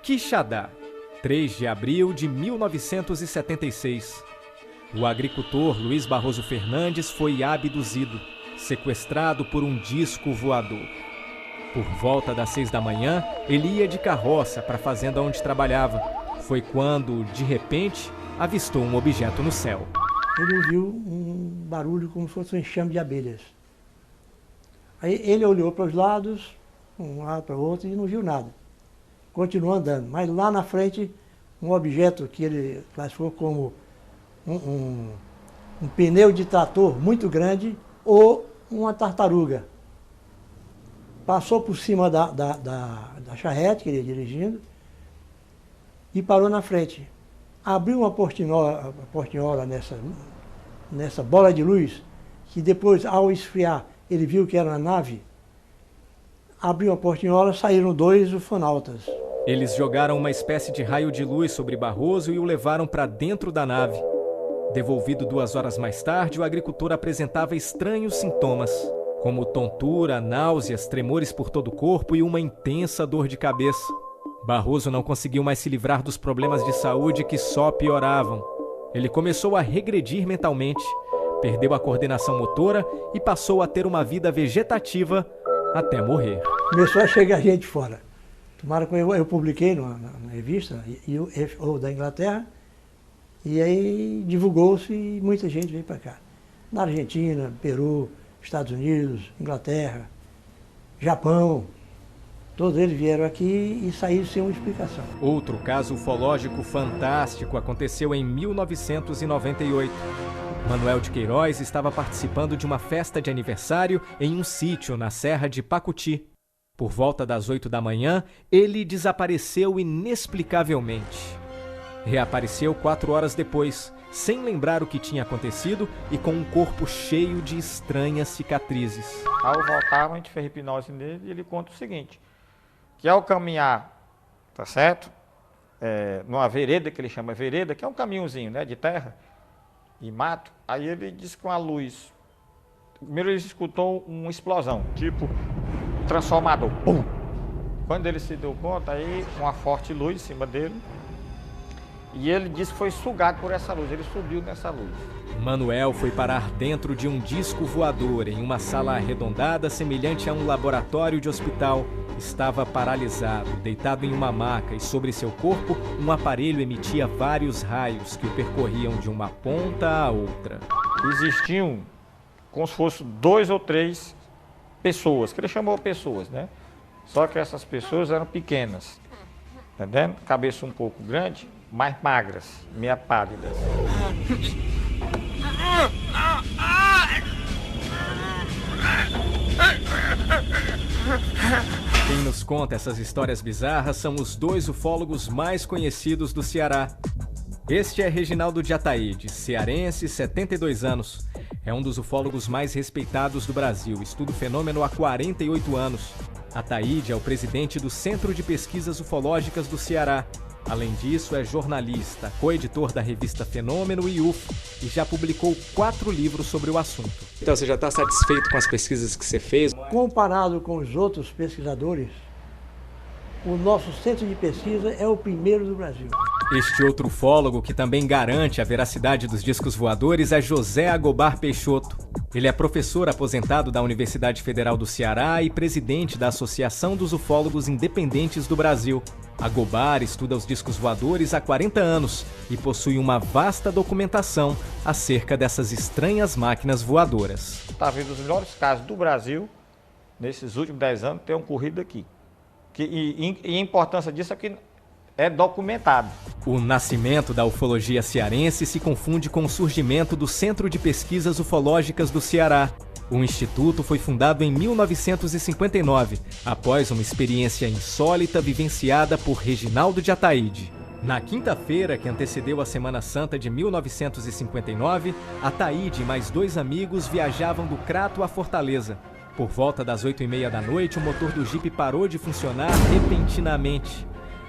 Quixadá, 3 de abril de 1976. O agricultor Luiz Barroso Fernandes foi abduzido, sequestrado por um disco voador. Por volta das 6 da manhã, ele ia de carroça para a fazenda onde trabalhava. Foi quando, de repente, avistou um objeto no céu. Ele ouviu um barulho como se fosse um enxame de abelhas. Aí ele olhou para os lados, um lado para o outro, e não viu nada. Continuou andando, mas lá na frente, um objeto que ele classificou como um pneu de trator muito grande ou uma tartaruga. Passou por cima da charrete que ele ia dirigindo e parou na frente. Abriu uma portinhola nessa bola de luz, que depois, ao esfriar, ele viu que era uma nave. Abriu a portinhola, saíram 2 ufonautas. Eles jogaram uma espécie de raio de luz sobre Barroso e o levaram para dentro da nave. Devolvido 2 horas mais tarde, o agricultor apresentava estranhos sintomas, como tontura, náuseas, tremores por todo o corpo e uma intensa dor de cabeça. Barroso não conseguiu mais se livrar dos problemas de saúde que só pioravam. Ele começou a regredir mentalmente, perdeu a coordenação motora e passou a ter uma vida vegetativa até morrer. Começou a chegar gente fora. Tomara que eu publiquei na revista ou da Inglaterra, e aí divulgou-se e muita gente veio para cá. Na Argentina, Peru, Estados Unidos, Inglaterra, Japão, todos eles vieram aqui e saíram sem uma explicação. Outro caso ufológico fantástico aconteceu em 1998. Manuel de Queiroz estava participando de uma festa de aniversário em um sítio na Serra de Pacuti. Por volta das 8 da manhã, ele desapareceu inexplicavelmente. Reapareceu 4 horas depois, sem lembrar o que tinha acontecido e com um corpo cheio de estranhas cicatrizes. Ao voltar, a gente fez hipnose nele e ele conta o seguinte, que ao caminhar, tá certo? Numa vereda, que ele chama vereda, que é um caminhozinho, né, de terra e mato, aí ele disse com a luz, primeiro ele escutou uma explosão, tipo transformador, pum! Quando ele se deu conta, aí uma forte luz em cima dele, e ele disse que foi sugado por essa luz, ele subiu nessa luz. Manuel foi parar dentro de um disco voador em uma sala arredondada semelhante a um laboratório de hospital. Estava paralisado, deitado em uma maca e sobre seu corpo um aparelho emitia vários raios que o percorriam de uma ponta a outra. Existiam como se fossem 2 ou 3 pessoas, que ele chamou pessoas, né? Só que essas pessoas eram pequenas, entendendo? Cabeça um pouco grande, mais magras, meio pálidas. Quem nos conta essas histórias bizarras são os 2 ufólogos mais conhecidos do Ceará. Este é Reginaldo de Ataíde, cearense, 72 anos. É um dos ufólogos mais respeitados do Brasil, estuda o fenômeno há 48 anos. Ataíde é o presidente do Centro de Pesquisas Ufológicas do Ceará. Além disso, é jornalista, co-editor da revista Fenômeno e UFO e já publicou 4 livros sobre o assunto. Então você já está satisfeito com as pesquisas que você fez? Comparado com os outros pesquisadores, o nosso centro de pesquisa é o primeiro do Brasil. Este outro ufólogo que também garante a veracidade dos discos voadores é José Agobar Peixoto. Ele é professor aposentado da Universidade Federal do Ceará e presidente da Associação dos Ufólogos Independentes do Brasil. Agobar estuda os discos voadores há 40 anos e possui uma vasta documentação acerca dessas estranhas máquinas voadoras. Talvez os melhores casos do Brasil, nesses últimos 10 anos, tenham ocorrido aqui. E a importância disso é que é documentado. O nascimento da ufologia cearense se confunde com o surgimento do Centro de Pesquisas Ufológicas do Ceará. O instituto foi fundado em 1959, após uma experiência insólita vivenciada por Reginaldo de Ataíde. Na quinta-feira, que antecedeu a Semana Santa de 1959, Ataíde e mais 2 amigos viajavam do Crato à Fortaleza. Por volta das 8h30 da noite, o motor do jipe parou de funcionar repentinamente.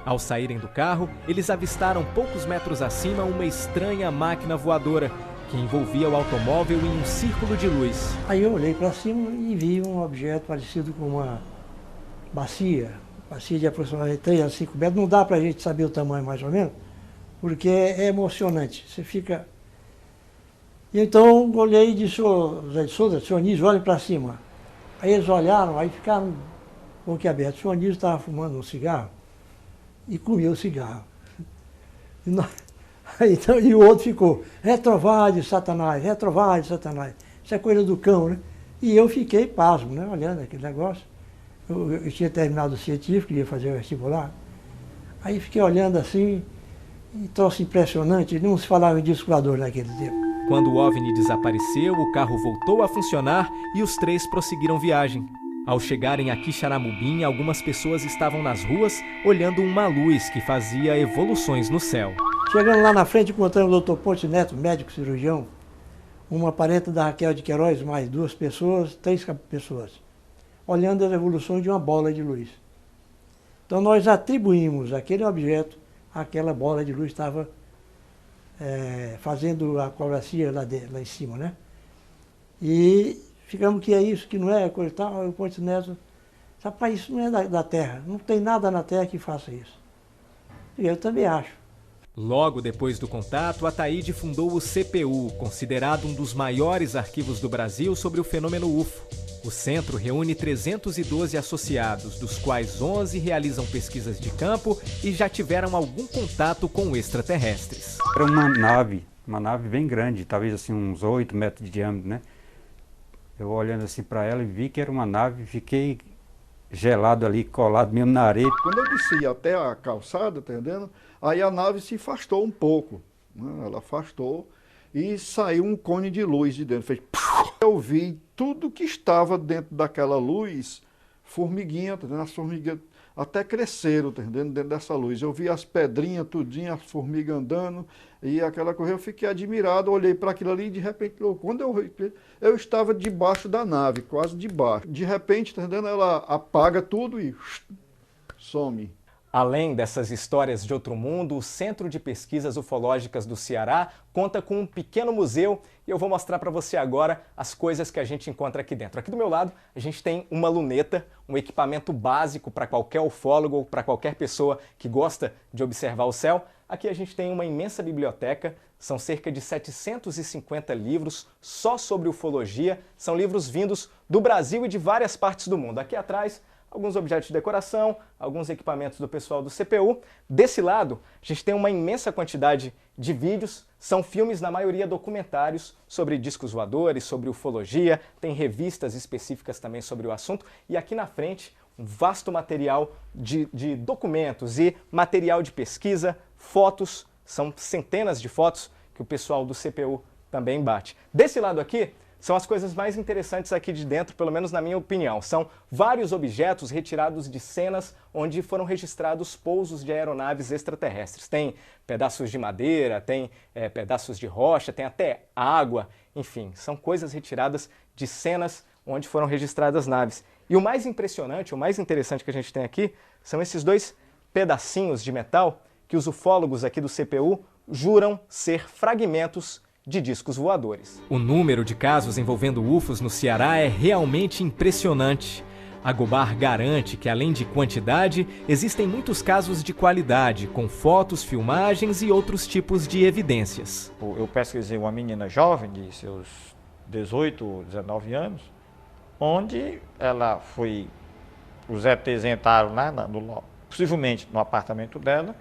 Ao saírem do carro, eles avistaram poucos metros acima uma estranha máquina voadora que envolvia o automóvel em um círculo de luz. Aí eu olhei para cima e vi um objeto parecido com uma bacia, bacia de aproximadamente 3 a 5 metros. Não dá para a gente saber o tamanho mais ou menos, porque é emocionante. Você fica... E então olhei e disse, ô Zé de Souza, senhor Anísio, olhe para cima. Aí eles olharam, aí ficaram boquiabertos. O senhor Anísio estava fumando um cigarro e comia o cigarro. Então, e o outro ficou, retrovade Satanás, retrovade Satanás. Isso é coisa do cão, né? E eu fiquei pasmo, né? Olhando aquele negócio. Eu tinha terminado o científico, ia fazer o vestibular. Aí fiquei olhando assim, e troço impressionante, não se falava em disco voador naquele tempo. Quando o OVNI desapareceu, o carro voltou a funcionar e os três prosseguiram viagem. Ao chegarem a Quixaramubim, algumas pessoas estavam nas ruas olhando uma luz que fazia evoluções no céu. Chegando lá na frente, encontramos o Dr. Ponte Neto, médico cirurgião, uma parente da Raquel de Queiroz, mais 2 pessoas, 3 pessoas, olhando as evoluções de uma bola de luz. Então nós atribuímos aquele objeto àquela bola de luz que estava fazendo a acrobacia lá em cima, né? E ficamos que é isso, que não é, coisa e tal. O Ponte Neto, rapaz, isso não é da Terra, não tem nada na Terra que faça isso. E eu também acho. Logo depois do contato, Ataíde fundou o CPU, considerado um dos maiores arquivos do Brasil sobre o fenômeno UFO. O centro reúne 312 associados, dos quais 11 realizam pesquisas de campo e já tiveram algum contato com extraterrestres. Era uma nave bem grande, talvez assim uns 8 metros de diâmetro, né? Eu olhando assim para ela e vi que era uma nave, fiquei gelado ali, colado mesmo na areia. Quando eu desci até a calçada, tá entendendo? Aí a nave se afastou um pouco, né? Ela afastou e saiu um cone de luz de dentro. Fez... Eu vi tudo que estava dentro daquela luz, formiguinha, tá entendendo? As formigas até cresceram, tá entendendo? Dentro dessa luz. Eu vi as pedrinhas, tudinho, as formigas andando, e aquela coisa, eu fiquei admirado, olhei para aquilo ali e de repente, quando eu estava debaixo da nave, quase debaixo. De repente, tá entendendo? Ela apaga tudo e some. Além dessas histórias de outro mundo, o Centro de Pesquisas Ufológicas do Ceará conta com um pequeno museu e eu vou mostrar para você agora as coisas que a gente encontra aqui dentro. Aqui do meu lado, a gente tem uma luneta, um equipamento básico para qualquer ufólogo ou para qualquer pessoa que gosta de observar o céu. Aqui a gente tem uma imensa biblioteca, são cerca de 750 livros só sobre ufologia, são livros vindos do Brasil e de várias partes do mundo. Aqui atrás, alguns objetos de decoração, alguns equipamentos do pessoal do CPU. Desse lado, a gente tem uma imensa quantidade de vídeos, são filmes, na maioria documentários, sobre discos voadores, sobre ufologia, tem revistas específicas também sobre o assunto, e aqui na frente, um vasto material de documentos e material de pesquisa, fotos, são centenas de fotos que o pessoal do CPU também bate. Desse lado aqui, são as coisas mais interessantes aqui de dentro, pelo menos na minha opinião. São vários objetos retirados de cenas onde foram registrados pousos de aeronaves extraterrestres. Tem pedaços de madeira, tem pedaços de rocha, tem até água, enfim, são coisas retiradas de cenas onde foram registradas naves. E o mais impressionante, o mais interessante que a gente tem aqui, são esses 2 pedacinhos de metal que os ufólogos aqui do CPU juram ser fragmentos de discos voadores. O número de casos envolvendo UFOs no Ceará é realmente impressionante. Agobar garante que, além de quantidade, existem muitos casos de qualidade, com fotos, filmagens e outros tipos de evidências. Eu pesquisei uma menina jovem, de seus 18, 19 anos, onde ela foi, os ETs entraram lá, possivelmente no apartamento dela,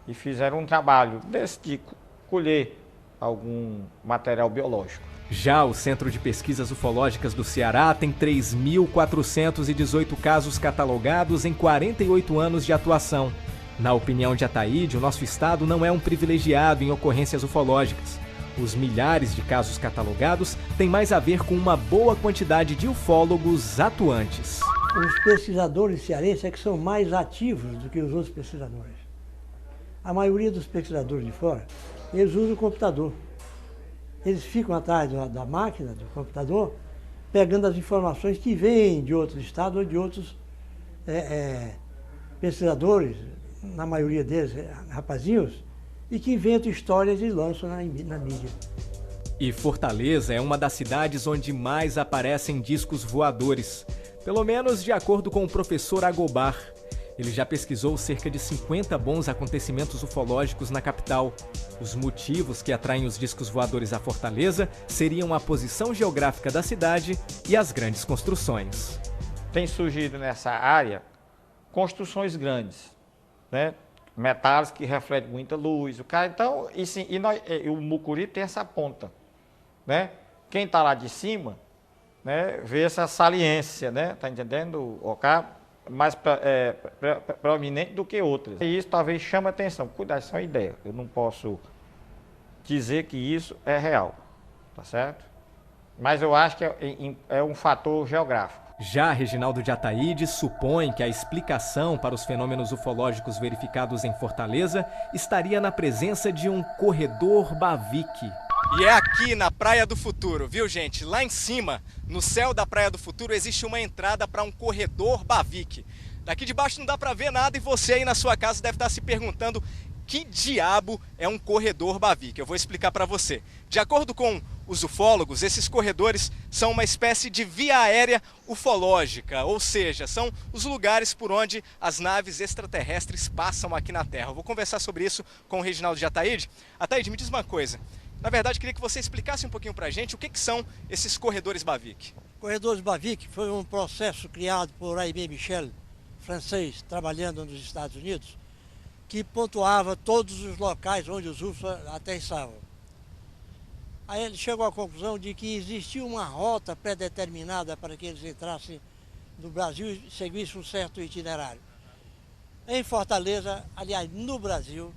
e fizeram um trabalho desse de colher algum material biológico. Já o Centro de Pesquisas Ufológicas do Ceará tem 3.418 casos catalogados em 48 anos de atuação. Na opinião de Ataíde, o nosso estado não é um privilegiado em ocorrências ufológicas. Os milhares de casos catalogados têm mais a ver com uma boa quantidade de ufólogos atuantes. Os pesquisadores cearenses é que são mais ativos do que os outros pesquisadores. A maioria dos pesquisadores de fora, eles usam o computador. Eles ficam atrás da máquina, do computador, pegando as informações que vêm de outros estados ou de outros pesquisadores, na maioria deles rapazinhos, e que inventam histórias e lançam na mídia. E Fortaleza é uma das cidades onde mais aparecem discos voadores, pelo menos de acordo com o professor Agobar. Ele já pesquisou cerca de 50 bons acontecimentos ufológicos na capital. Os motivos que atraem os discos voadores à Fortaleza seriam a posição geográfica da cidade e as grandes construções. Tem surgido nessa área construções grandes, né? Metais que refletem muita luz. Então, o Mucuri tem essa ponta, né? Quem está lá de cima, né, vê essa saliência, né? Tá entendendo? Mais proeminente do que outras. E isso talvez chame a atenção. Cuidado, isso é uma ideia. Eu não posso dizer que isso é real, tá certo? Mas eu acho que é um fator geográfico. Já Reginaldo de Ataíde supõe que a explicação para os fenômenos ufológicos verificados em Fortaleza estaria na presença de um corredor Bavick. E é aqui na Praia do Futuro, viu, gente? Lá em cima, no céu da Praia do Futuro, existe uma entrada para um corredor Bavick. Daqui de baixo não dá para ver nada e você aí na sua casa deve estar se perguntando que diabo é um corredor Bavick. Eu vou explicar para você. De acordo com os ufólogos, esses corredores são uma espécie de via aérea ufológica, ou seja, são os lugares por onde as naves extraterrestres passam aqui na Terra. Eu vou conversar sobre isso com o Reginaldo de Ataíde. Ataíde, me diz uma coisa. Na verdade, queria que você explicasse um pouquinho para a gente o que são esses corredores Bavick. Corredores Bavick foi um processo criado por Aimé Michel, francês, trabalhando nos Estados Unidos, que pontuava todos os locais onde os UFOs aterrissavam. Aí ele chegou à conclusão de que existia uma rota pré-determinada para que eles entrassem no Brasil e seguissem um certo itinerário. Em Fortaleza, aliás, no Brasil,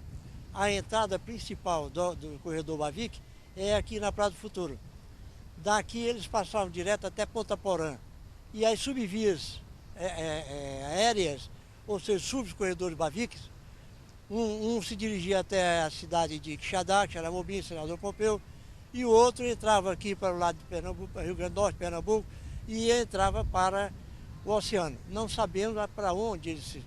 a entrada principal do corredor Bavick é aqui na Praia do Futuro. Daqui eles passavam direto até Ponta Porã. E as subvias aéreas, ou seja, subcorredores Bavick, um se dirigia até a cidade de Quixadá, Xaramobim, Senador Pompeu, e o outro entrava aqui para o lado de Pernambuco, para Rio Grande do Norte, Pernambuco, e entrava para o oceano. Não sabemos para onde eles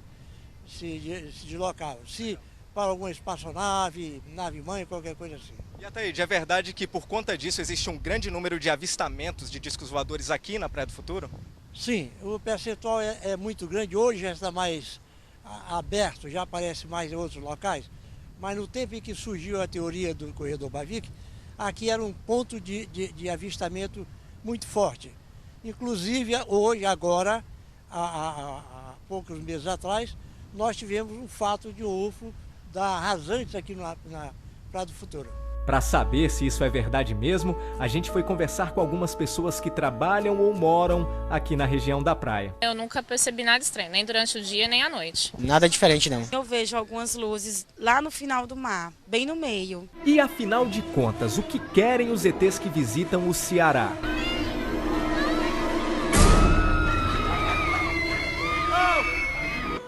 se deslocavam. Se para alguma espaçonave, nave-mãe, qualquer coisa assim. E Ataíde, é verdade que por conta disso existe um grande número de avistamentos de discos voadores aqui na Praia do Futuro? Sim, o percentual é muito grande. Hoje já está mais aberto, já aparece mais em outros locais. Mas no tempo em que surgiu a teoria do corredor Bavick, aqui era um ponto de avistamento muito forte. Inclusive, hoje, agora, há poucos meses atrás, nós tivemos um fato de um UFO da Rasantes aqui na Praia do Futuro. Para saber se isso é verdade mesmo, a gente foi conversar com algumas pessoas que trabalham ou moram aqui na região da praia. Eu nunca percebi nada estranho, nem durante o dia, nem à noite. Nada diferente, não. Eu vejo algumas luzes lá no final do mar, bem no meio. E afinal de contas, o que querem os ETs que visitam o Ceará?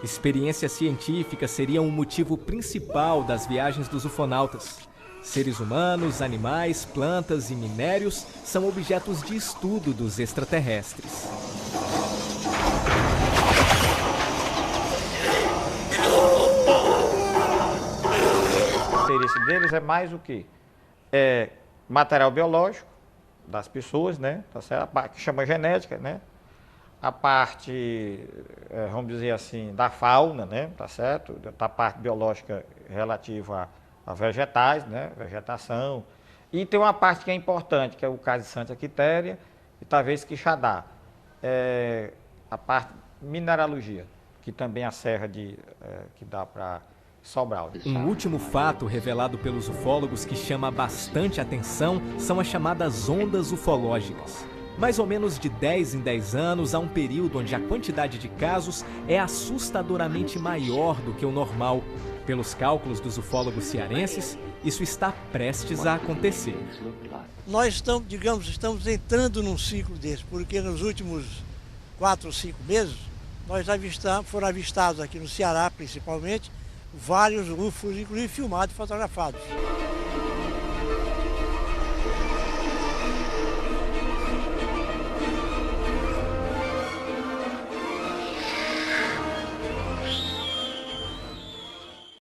Experiência científica seria um motivo principal das viagens dos ufonautas. Seres humanos, animais, plantas e minérios são objetos de estudo dos extraterrestres. O interesse deles é mais o quê? É material biológico das pessoas, né? Tá certo? A parte que chama genética, né? A parte, vamos dizer assim, da fauna, né? Tá certo? A parte biológica relativa a vegetais, né? Vegetação. E tem uma parte que é importante, que é o caso de Santa Quitéria e talvez Quixadá. A parte mineralogia, que também a serra que dá para Sobral. Um último fato revelado pelos ufólogos que chama bastante atenção são as chamadas ondas ufológicas. Mais ou menos de 10 em 10 anos, há um período onde a quantidade de casos é assustadoramente maior do que o normal. Pelos cálculos dos ufólogos cearenses, isso está prestes a acontecer. Nós estamos entrando num ciclo desse, porque nos últimos 4 ou 5 meses, foram avistados aqui no Ceará, principalmente, vários UFOs, inclusive filmados e fotografados.